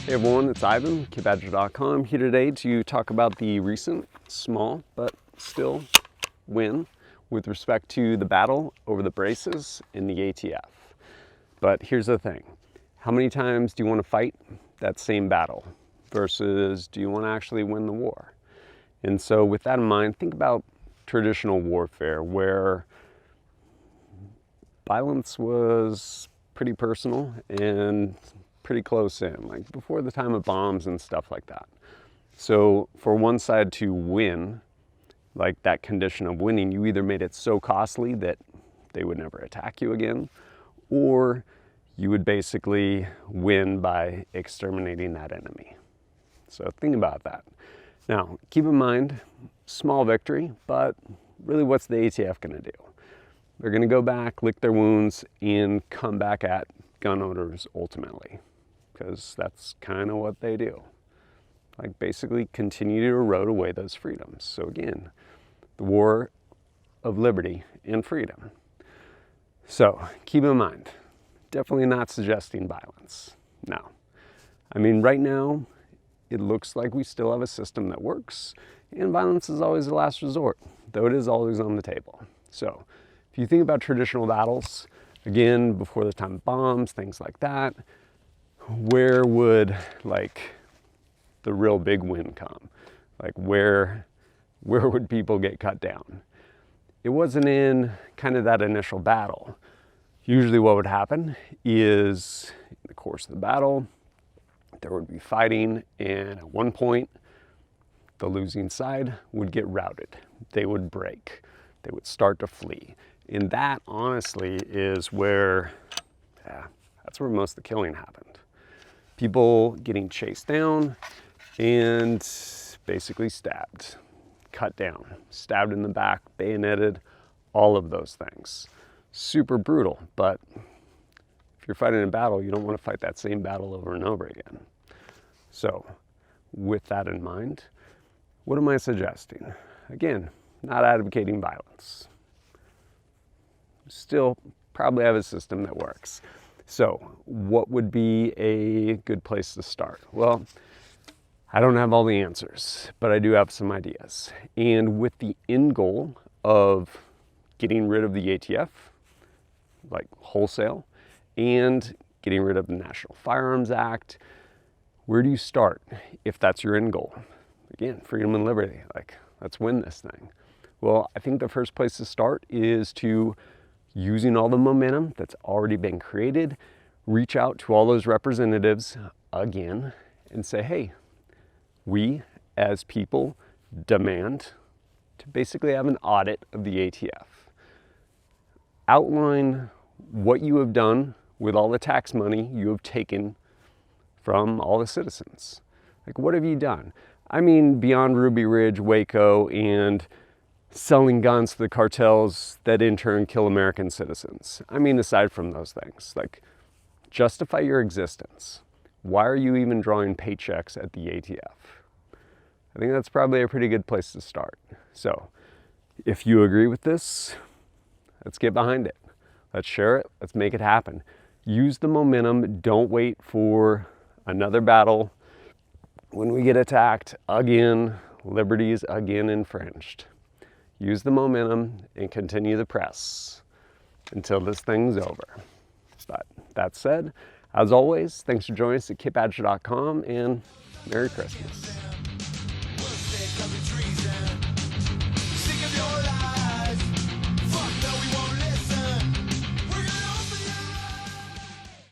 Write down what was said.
Hey everyone, it's Ivan, KidBadger.com, here today to talk about the recent, small, but still win with respect to the battle over the braces in the ATF. But here's the thing, how many times do you want to fight that same battle versus do you want to actually win the war? And so with that in mind, think about traditional warfare where violence was pretty personal and pretty close in, like before the time of bombs and stuff like that. So for one side to win, like that condition of winning, you either made it so costly that they would never attack you again, or you would basically win by exterminating that enemy. So think about that. Now, keep in mind, small victory, but really what's the ATF gonna do? They're gonna go back, lick their wounds, and come back at gun owners ultimately, because that's kind of what they do. Like basically continue to erode away those freedoms. So again, the war of liberty and freedom. So keep in mind, definitely not suggesting violence. No. I mean, right now, it looks like we still have a system that works, and violence is always the last resort, though it is always on the table. So if you think about traditional battles, again, before the time of bombs, things like that, where would like the real big win come? Like where would people get cut down? It wasn't in kind of that initial battle. Usually what would happen is in the course of the battle, there would be fighting, and at one point, the losing side would get routed. They would break. They would start to flee. And that honestly is where, that's where most of the killing happened. People getting chased down and basically stabbed, cut down, stabbed in the back, bayoneted, all of those things. Super brutal, but if you're fighting a battle, you don't want to fight that same battle over and over again. So with that in mind, what am I suggesting? Again, not advocating violence. Still probably have a system that works. So what would be a good place to start? Well, I don't have all the answers, but I do have some ideas. And with the end goal of getting rid of the ATF, like wholesale, and getting rid of the National Firearms Act, where do you start if that's your end goal? Again, freedom and liberty, like let's win this thing. Well, I think the first place to start is to using all the momentum that's already been created, reach out to all those representatives again and say, hey, we as people demand to basically have an audit of the ATF. Outline what you have done with all the tax money you have taken from all the citizens. Like, what have you done? I mean, beyond Ruby Ridge, Waco, and selling guns to the cartels that in turn kill American citizens. I mean, aside from those things, like justify your existence. Why are you even drawing paychecks at the ATF? I think that's probably a pretty good place to start. So if you agree with this, let's get behind it. Let's share it. Let's make it happen. Use the momentum. Don't wait for another battle when we get attacked again, liberties again infringed. Use the momentum and continue the press until this thing's over. But that said, as always, thanks for joining us at KidBadger.com and Merry Christmas.